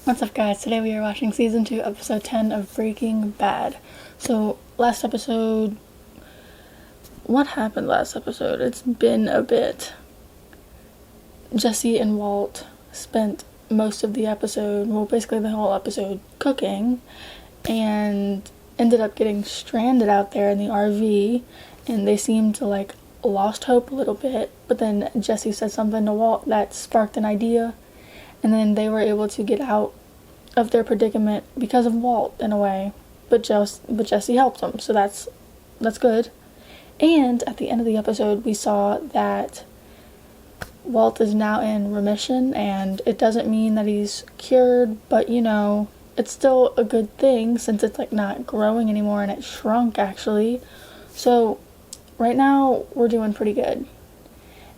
What's up, guys? Today we are watching season 2, episode 10 of Breaking Bad. So, last episode. What happened last episode? It's been a bit. Jesse and Walt spent most of the episode, well, basically the whole episode, cooking, and ended up getting stranded out there in the RV, and they seemed to, lost hope a little bit, but then Jesse said something to Walt that sparked an idea, and then they were able to get out of their predicament because of Walt, in a way, but Jesse helped them, so that's good. And at the end of the episode, we saw that Walt is now in remission, and it doesn't mean that he's cured, but it's still a good thing since it's not growing anymore, and it shrunk actually. So right now we're doing pretty good,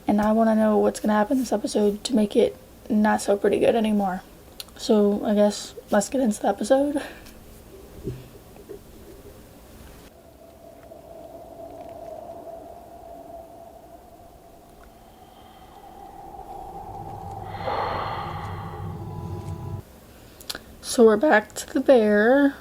and I want to know what's gonna happen this episode to make it not so pretty good anymore. So I guess let's get into the episode. So we're back to the bear.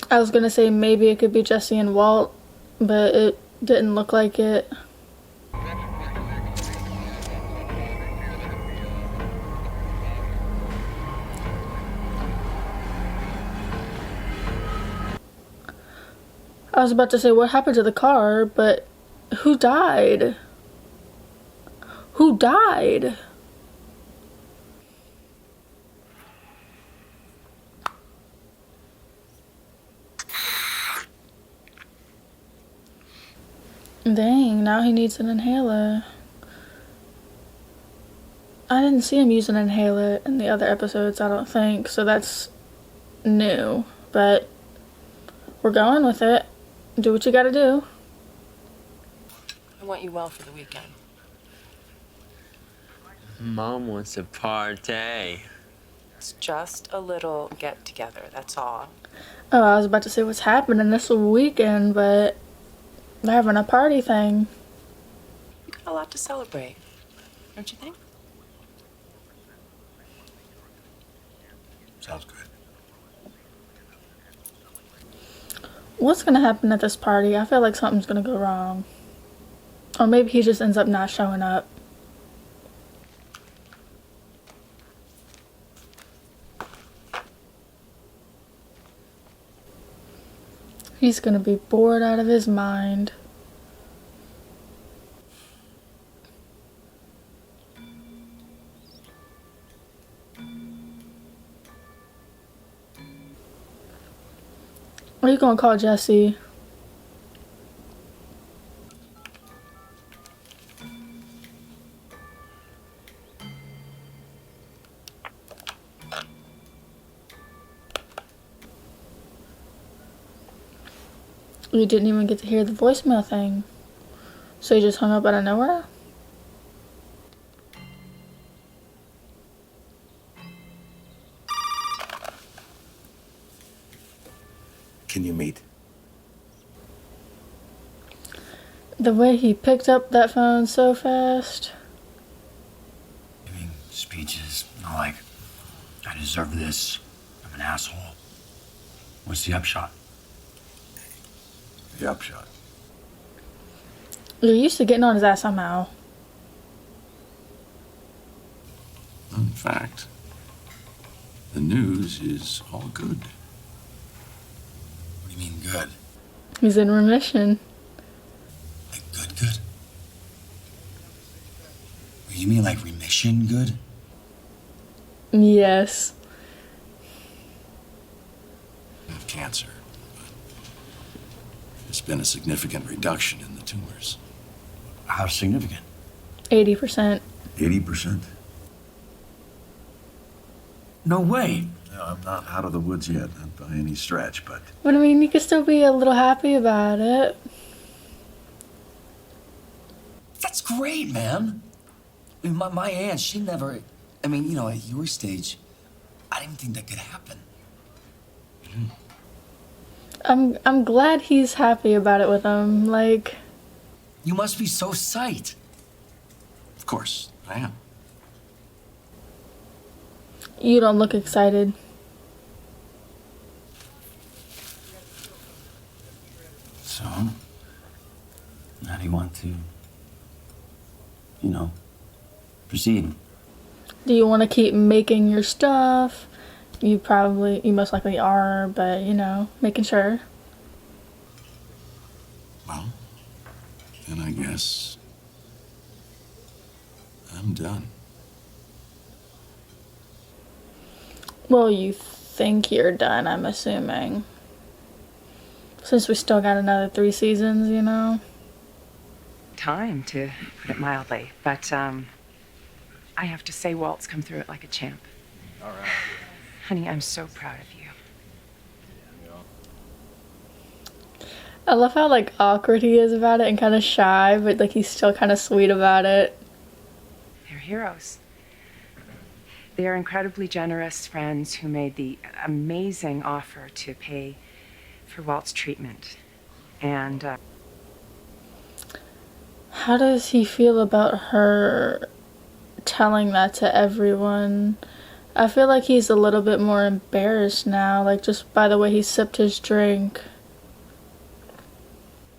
I was gonna say maybe it could be Jesse and Walt, but it didn't look like it. I was about to say what happened to the car, but who died? Who died? Dang, now he needs an inhaler. I didn't see him use an inhaler in the other episodes, I don't think, so that's new, but we're going with it. Do what you gotta do. I want you well for the weekend. Mom wants a party. It's just a little get-together, that's all. Oh, I was about to say what's happening this weekend, but they're having a party thing. You got a lot to celebrate, don't you think? Sounds good. What's gonna happen at this party? I feel like something's gonna go wrong. Or maybe he just ends up not showing up. He's gonna be bored out of his mind. Are you gonna call Jesse? You didn't even get to hear the voicemail thing. So you just hung up out of nowhere? Can you meet? The way he picked up that phone so fast. Giving speeches, like, I deserve this, I'm an asshole. What's the upshot? The upshot? You're used to getting on his ass somehow. In fact, the news is all good. What do you mean good? He's in remission. Like good? You mean like remission good? Yes. I have cancer. There's been a significant reduction in the tumors. How significant? 80%. 80%? No way. No, I'm not out of the woods yet, not by any stretch, but... But I mean, you could still be a little happy about it. That's great, man. I mean, my aunt, she never... I mean, at your stage, I didn't think that could happen. I'm glad he's happy about it with him. Like, You must be so psyched. Of course, I am. you don't look excited. So, how do you want to, proceed? Do you want to keep making your stuff? You most likely are, but making sure. Well, then I guess I'm done. Well, you think you're done, I'm assuming. Since we still got another 3 seasons. Time, to put it mildly. But, I have to say, Walt's come through it like a champ. All right. Honey, I'm so proud of you. I love how, like, awkward he is about it and kind of shy, but, like, he's still kind of sweet about it. They're heroes. They are incredibly generous friends who made the amazing offer to pay for Walt's treatment. And, How does he feel about her telling that to everyone? I feel like he's a little bit more embarrassed now, like, just by the way he sipped his drink.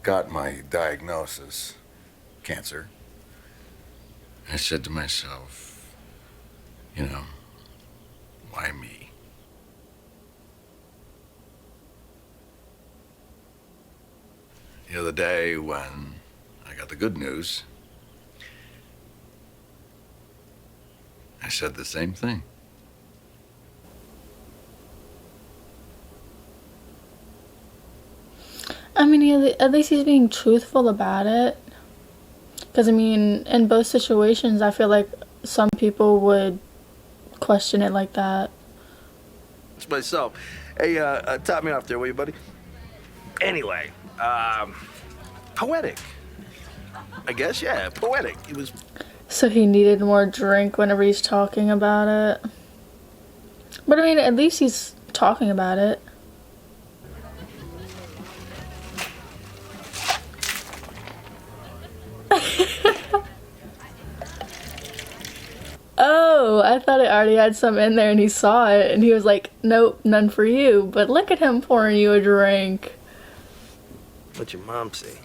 Got my diagnosis, cancer. I said to myself, why me? The other day when I got the good news, I said the same thing. I mean, at least he's being truthful about it. Because, I mean, in both situations, I feel like some people would question it like that. It's myself. Hey, top me off there, will you, buddy? Anyway, poetic. I guess, yeah, poetic. It was. So he needed more drink whenever he's talking about it. But, I mean, at least he's talking about it. Oh, I thought it already had some in there and he saw it and he was like, nope, none for you. But look at him pouring you a drink. What your mom say?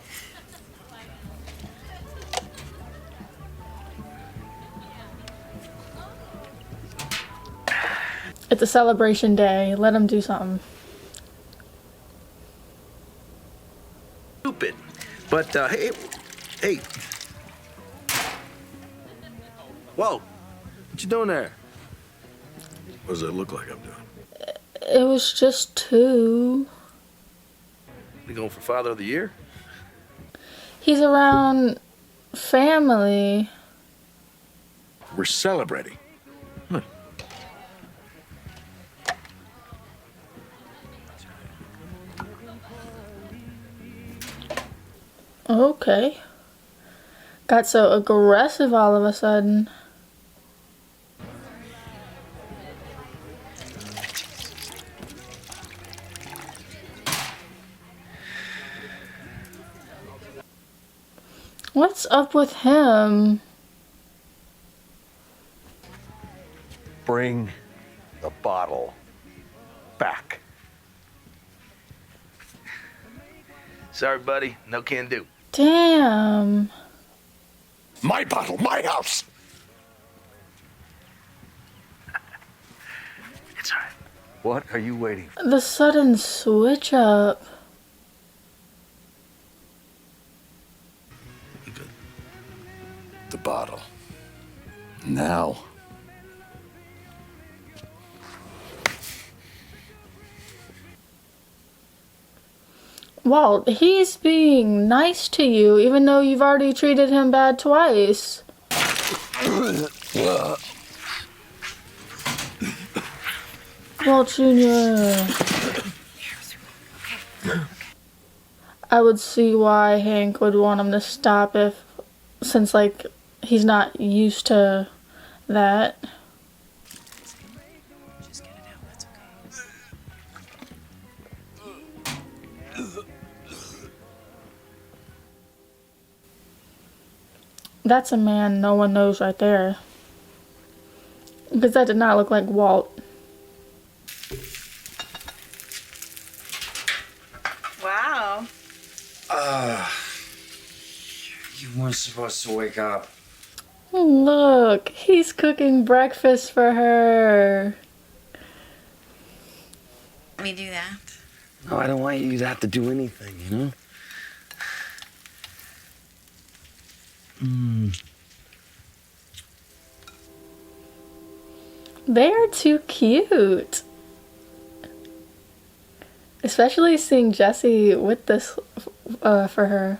It's a celebration day. Let him do something. Stupid. But, hey. Whoa. What you doing there? What does it look like I'm doing? It was just 2. You going for Father of the Year? He's around family. We're celebrating. Okay. Got so aggressive all of a sudden. What's up with him? Bring the bottle back. Sorry, buddy. No can do. Damn. My bottle, my house. It's all right. What are you waiting for? The sudden switch up. You good? The bottle. Now. Walt, he's being nice to you, even though you've already treated him bad twice. Walt Jr. I would see why Hank would want him to stop since, like, he's not used to that. Just get it out. That's okay. That's a man no one knows right there. Because that did not look like Walt. Wow. You weren't supposed to wake up. Look, he's cooking breakfast for her. Let me do that. No, I don't want you to have to do anything, you know? They are too cute. Especially seeing Jesse with this for her.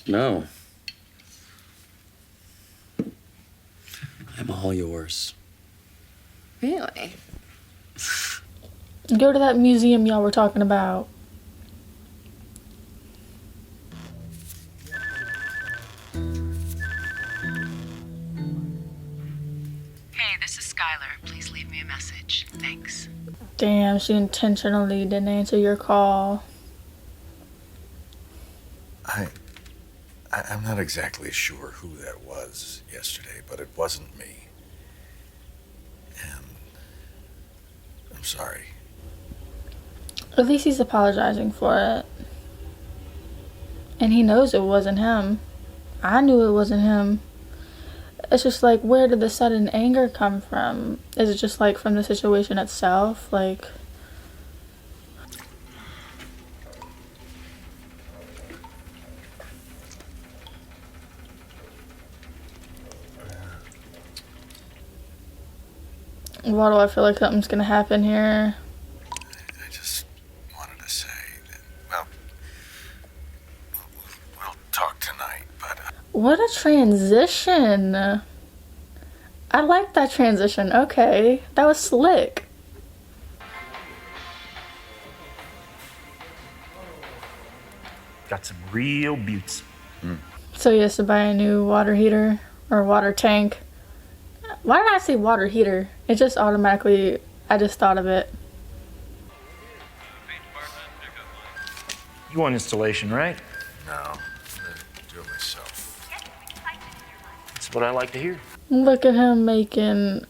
No. I'm all yours. Really? Go to that museum y'all were talking about. Hey, this is Skylar. Please leave me a message. Thanks. Damn, she intentionally didn't answer your call. I'm not exactly sure who that was yesterday, but it wasn't me. And I'm sorry. At least he's apologizing for it. And he knows it wasn't him. I knew it wasn't him. It's just like, where did the sudden anger come from? Is it just like from the situation itself? Like, why do I feel like something's gonna happen here? I just wanted to say that, well, we'll talk tonight, but What a transition. I like that transition. Okay, that was slick. Got some real buttes. So he has to buy a new water heater or water tank. Why did I say water heater? It just automatically, I just thought of it. You want installation, right? no, I'm gonna do it myself. That's what I like to hear. Look at him making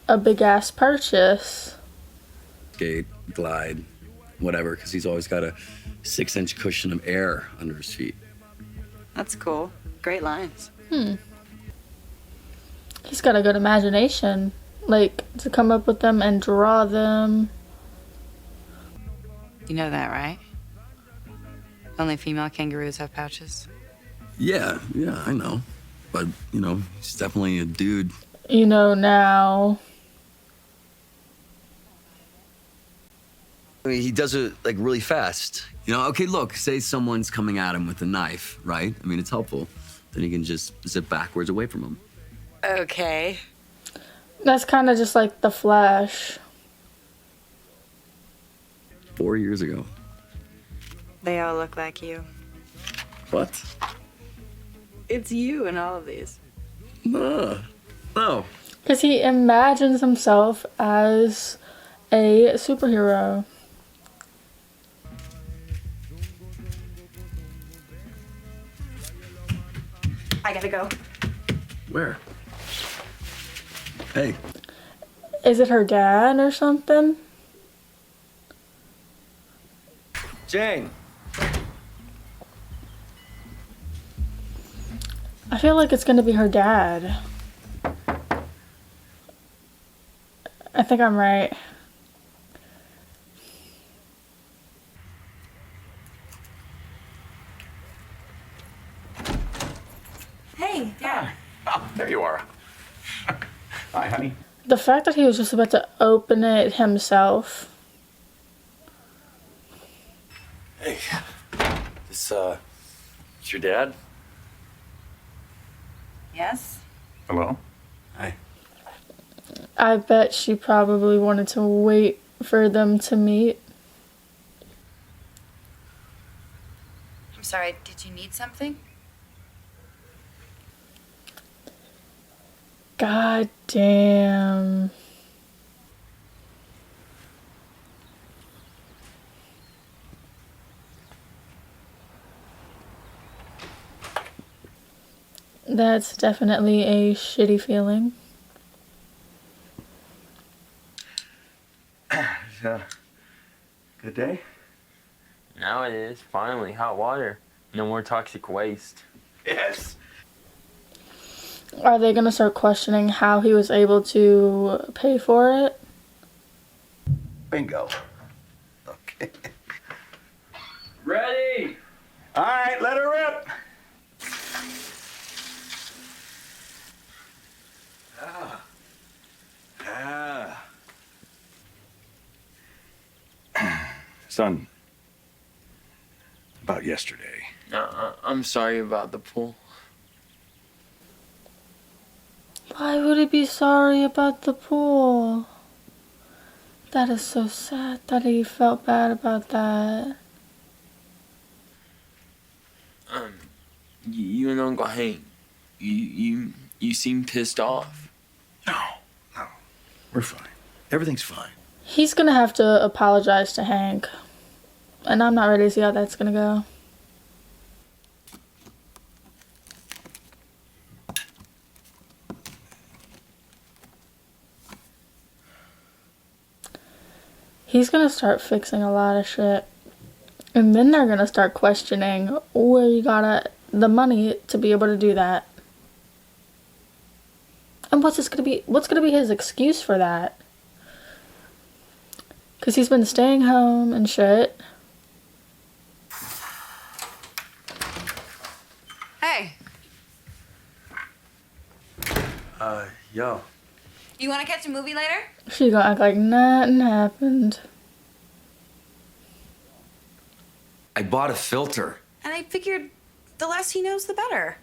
a big ass purchase. Skate, glide, whatever, because he's always got a 6-inch cushion of air under his feet. That's cool. Great lines. He's got a good imagination. Like, to come up with them and draw them. You know that, right? Only female kangaroos have pouches. Yeah, I know. But, you know, he's definitely a dude. You know now. I mean, he does it, like, really fast. You know, okay, look, say someone's coming at him with a knife, right? I mean, it's helpful. Then he can just zip backwards away from him. Okay. That's kind of just like The Flash. 4 years ago. They all look like you. What? It's you in all of these. No. Because he imagines himself as a superhero. I gotta go. Where? Hey. Is it her dad or something? Jane. I feel like it's gonna be her dad. I think I'm right. Hey, Dad. Oh, there you are. Hi, honey. The fact that he was just about to open it himself. Hey. This, it's your dad? Yes? Hello? Hi. I bet she probably wanted to wait for them to meet. I'm sorry, did you need something? God damn. That's definitely a shitty feeling. Good day? Now it is. Finally, hot water. No more toxic waste. Yes. Are they gonna start questioning how he was able to pay for it? Bingo. Okay. Ready! All right, let her rip. Son, about yesterday. I'm sorry about the pool. Why would he be sorry about the pool? That is so sad that he felt bad about that. You and Uncle Hank, you seem pissed off. No. We're fine. Everything's fine. He's gonna have to apologize to Hank. And I'm not ready to see how that's gonna go. He's gonna start fixing a lot of shit. And then they're gonna start questioning where you got the money to be able to do that. And what's gonna be his excuse for that? Cause he's been staying home and shit. Hey, Yo. you want to catch a movie later? She gonna act like nothing happened. I bought a filter. And I figured the less he knows, the better.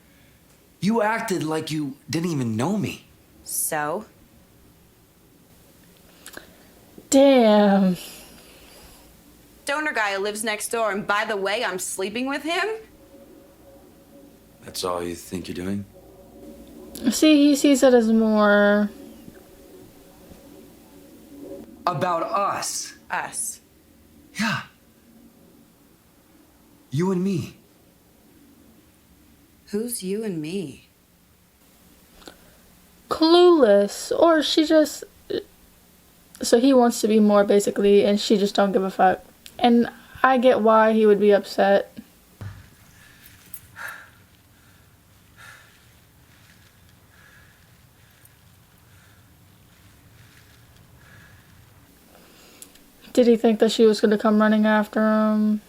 You acted like you didn't even know me. So? Damn. Stoner guy who lives next door, and by the way, I'm sleeping with him? That's all you think you're doing? See, he sees it as more About us. Us. Yeah. You and me. Who's you and me? clueless, or she just, so he wants to be more basically, and she just don't give a fuck. And I get why he would be upset. Did he think that she was going to come running after him?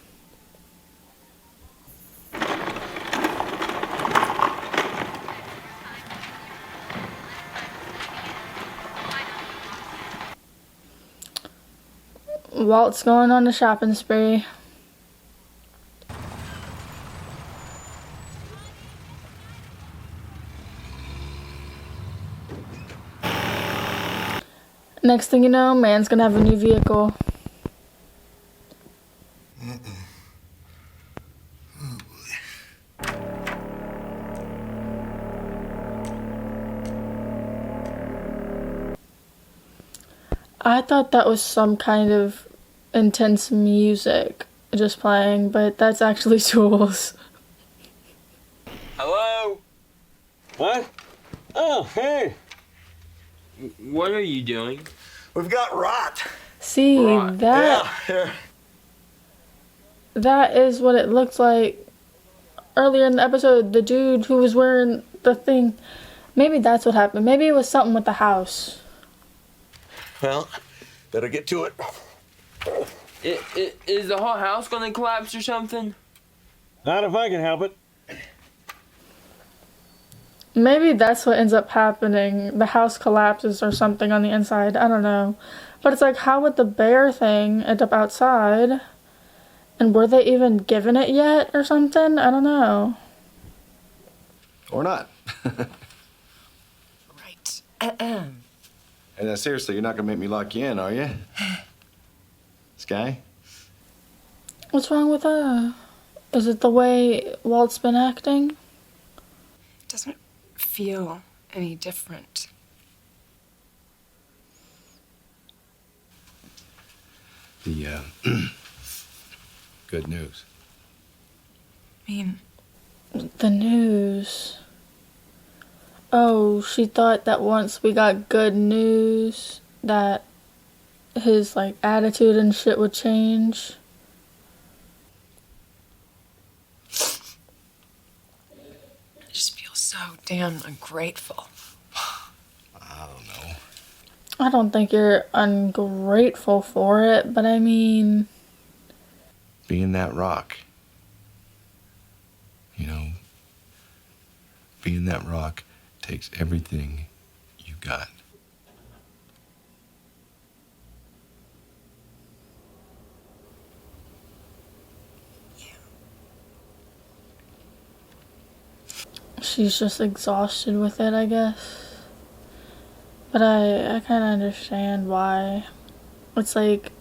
Walt's going on a shopping spree. Next thing you know, man's gonna have a new vehicle. I thought that was some kind of intense music just playing, but that's actually Tools. Hello? What? Oh, hey. What are you doing? We've got rot. See, that Yeah. that is what it looked like earlier in the episode. The dude who was wearing the thing. Maybe that's what happened. Maybe it was something with the house. Well, better get to it. Is the whole house gonna collapse or something? Not if I can help it. Maybe that's what ends up happening. The house collapses or something on the inside. I don't know. But it's like, how would the bear thing end up outside? And were they even given it yet or something? I don't know. Or not. Right. And seriously, you're not gonna make me lock you in, are you? Sky? What's wrong with her? Is it the way Walt's been acting? It doesn't feel any different. The, good news. I mean, The news. Oh, she thought that once we got good news that his like attitude and shit would change. I just feel so damn ungrateful. I don't know. I don't think you're ungrateful for it, but I mean, Being that rock. You know, being that rock takes everything you got. she's just exhausted with it, I guess. But I kind of understand why. It's like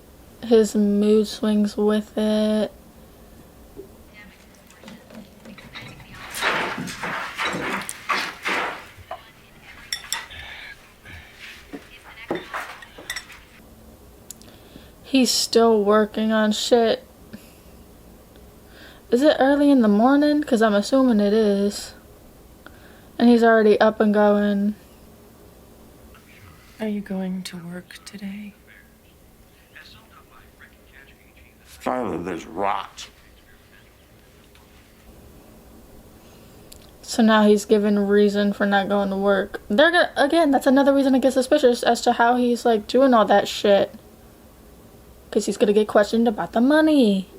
his mood swings with it. He's still working on shit. Is it early in the morning? Because I'm assuming it is. And he's already up and going. Are you going to work today? Father, there's rot. So now he's given reason for not going to work. They're gonna, again, that's another reason to get suspicious as to how he's like doing all that shit. Because he's gonna get questioned about the money.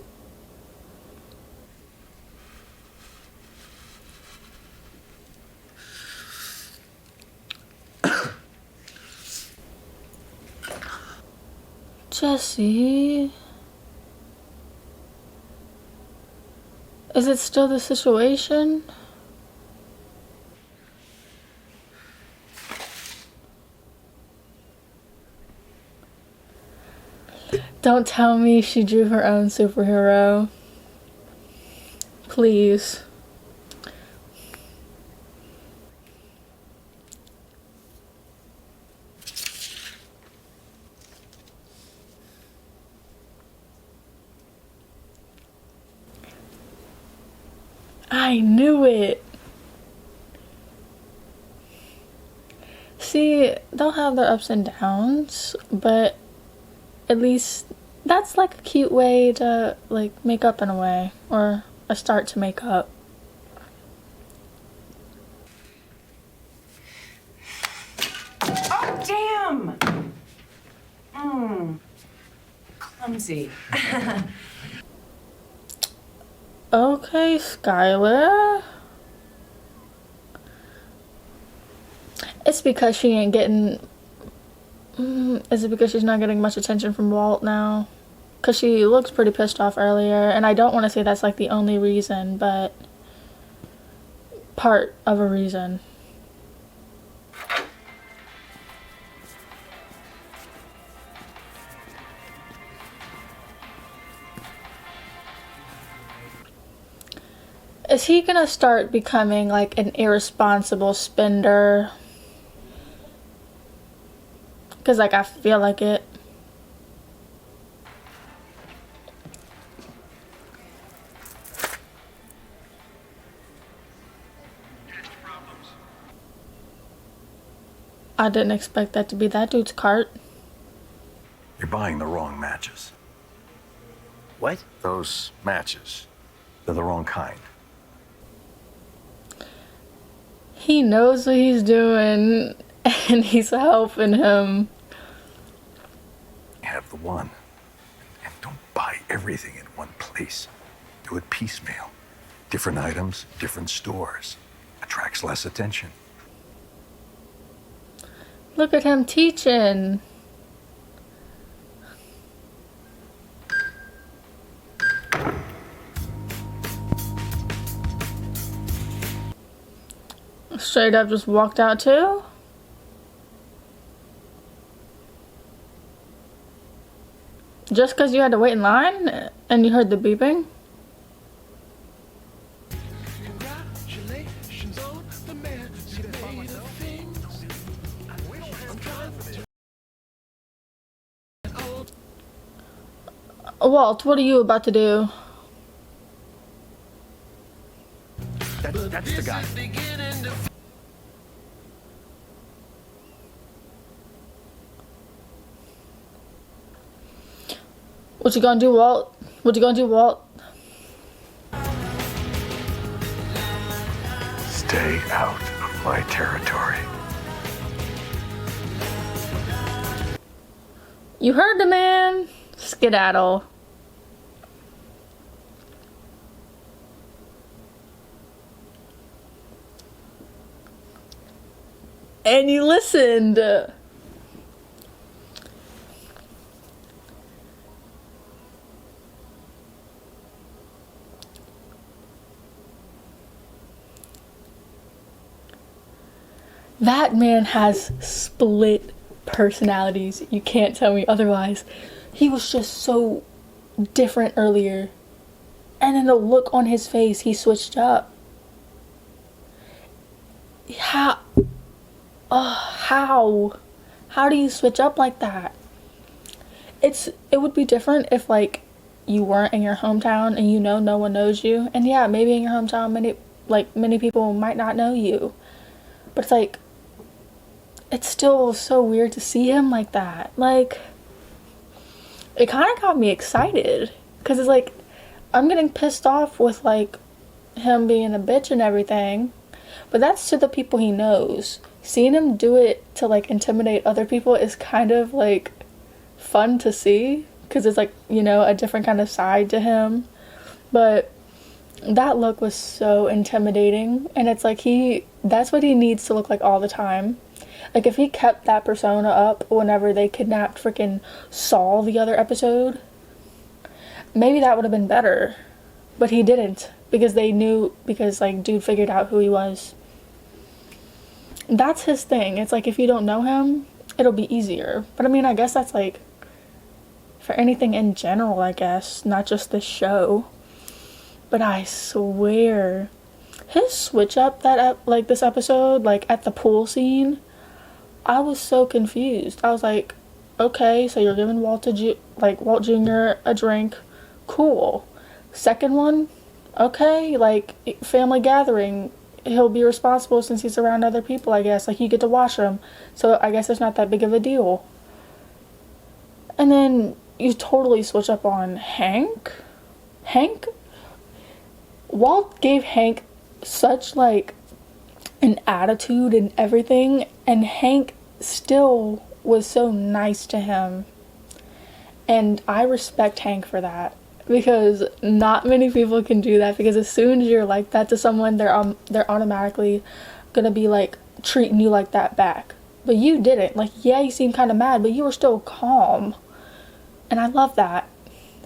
Jesse. Is it still the situation? Don't tell me she drew her own superhero. Please. I knew it. See, they'll have their ups and downs, but at least that's like a cute way to like make up in a way, or a start to make up. Oh, damn! Clumsy. Okay, Skylar. It's because she ain't getting... is it because she's not getting much attention from Walt now? Because she looked pretty pissed off earlier, and I don't want to say that's like the only reason, but part of a reason. Is he gonna start becoming like an irresponsible spender? Because like I feel like it. I didn't expect that to be that dude's cart. You're buying the wrong matches. What? Those matches, they're the wrong kind. He knows what he's doing, and he's helping him. Have the one. And don't buy everything in one place. Do it piecemeal. Different items, different stores. Attracts less attention. Look at him teaching. Straight up just walked out too? Just because you had to wait in line and you heard the beeping? Walt, what are you about to do? That's the guy. What you gonna do, Walt? What you gonna do, Walt? Stay out of my territory. You heard the man. Skedaddle. And you listened. That man has split personalities. You can't tell me otherwise. He was just so different earlier. And then the look on his face, he switched up. How? How do you switch up like that? It would be different if like you weren't in your hometown and you know no one knows you. And yeah, maybe in your hometown many people might not know you. But it's like it's still so weird to see him like that. Like, it kind of got me excited. Because it's like, I'm getting pissed off with, like, him being a bitch and everything. But that's to the people he knows. Seeing him do it to, like, intimidate other people is kind of, like, fun to see. Because it's, like, you know, a different kind of side to him. But that look was so intimidating. And it's like that's what he needs to look like all the time. Like, if he kept that persona up whenever they kidnapped freaking Saul the other episode, maybe that would have been better. But he didn't. Because like, dude figured out who he was. That's his thing. It's like, if you don't know him, it'll be easier. But I mean, I guess that's like, for anything in general, I guess. Not just this show. But I swear, his switch up this episode, like, at the pool scene, I was so confused. I was like, okay, so you're giving Walt Jr. a drink. Cool. Second one, okay, like, family gathering. He'll be responsible since he's around other people, I guess. Like, you get to watch him. So I guess it's not that big of a deal. And then you totally switch up on Hank. Walt gave Hank such, like, an attitude and everything, and Hank still was so nice to him. And I respect Hank for that, because not many people can do that, because as soon as you're like that to someone, they're automatically gonna be like treating you like that back. But you didn't. Like, yeah, you seemed kind of mad, but you were still calm. And I love that.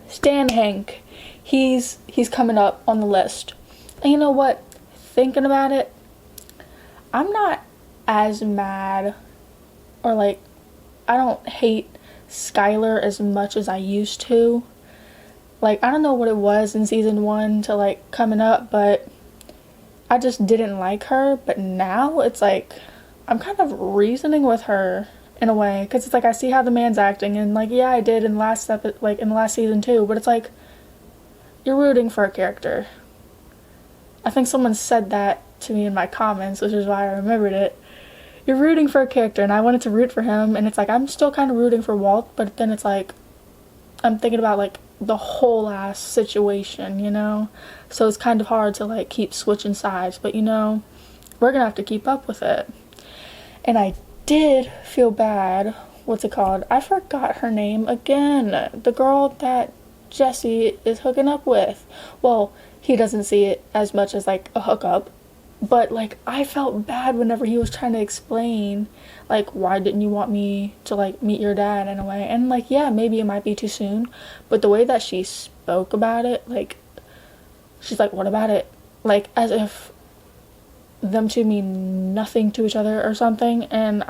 Stan Hank. He's coming up on the list. And you know what? Thinking about it, I'm not as mad, or like, I don't hate Skylar as much as I used to. Like, I don't know what it was in season 1 to like coming up, but I just didn't like her. But now it's like, I'm kind of reasoning with her in a way, because it's like, I see how the man's acting, and like, yeah, I did in the last season too, but it's like, you're rooting for a character. I think someone said that to me in my comments, which is why I remembered it. You're rooting for a character, and I wanted to root for him, and it's like, I'm still kind of rooting for Walt, but then it's like, I'm thinking about like the whole ass situation, you know? So it's kind of hard to like keep switching sides, but you know, we're gonna have to keep up with it. And I did feel bad, what's it called? I forgot her name again. The girl that Jesse is hooking up with. Well, he doesn't see it as much as like a hookup, but like, I felt bad whenever he was trying to explain like, why didn't you want me to like meet your dad in a way, and like, yeah, maybe it might be too soon, but the way that she spoke about it, like, she's like, what about it, like, as if them two mean nothing to each other or something. And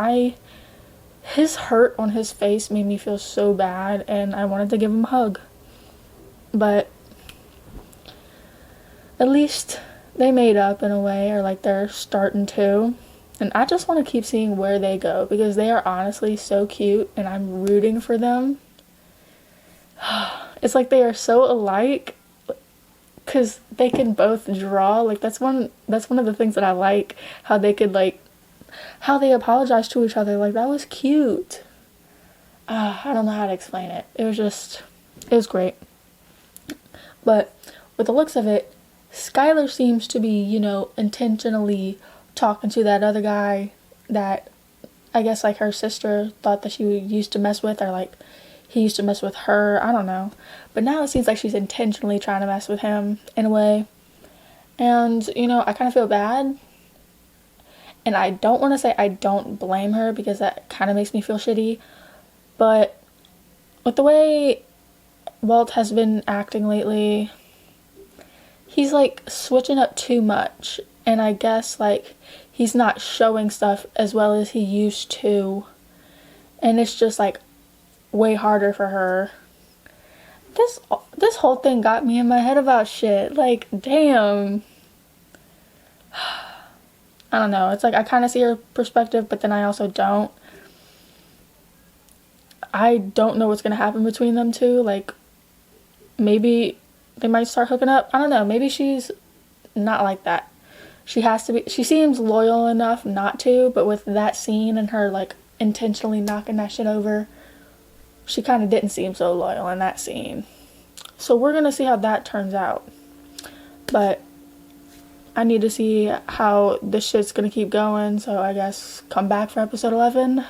his hurt on his face made me feel so bad, and I wanted to give him a hug. But at least they made up in a way, or like they're starting to. And I just want to keep seeing where they go, because they are honestly so cute, and I'm rooting for them. It's like they are so alike, because they can both draw. Like, that's one of the things that I like, how they could like, how they apologize to each other. Like, that was cute. I don't know how to explain it. It was just, It was great. But with the looks of it, Skylar seems to be, you know, intentionally talking to that other guy that I guess like her sister thought that she used to mess with, or like he used to mess with her. I don't know. But now it seems like she's intentionally trying to mess with him in a way. And, you know, I kind of feel bad. And I don't want to say I don't blame her, because that kind of makes me feel shitty. But with the way Walt has been acting lately, he's like switching up too much. And I guess like he's not showing stuff as well as he used to. And it's just like way harder for her. This whole thing got me in my head about shit. Like, damn. I don't know. It's like I kind of see her perspective, but then I also don't. I don't know what's going to happen between them two. Like, maybe they might start hooking up. I don't know. Maybe she's not like that. She has to be. She seems loyal enough not to, but with that scene and her, like, intentionally knocking that shit over, she kind of didn't seem so loyal in that scene. So we're going to see how that turns out. But I need to see how this shit's going to keep going. So I guess come back for episode 11.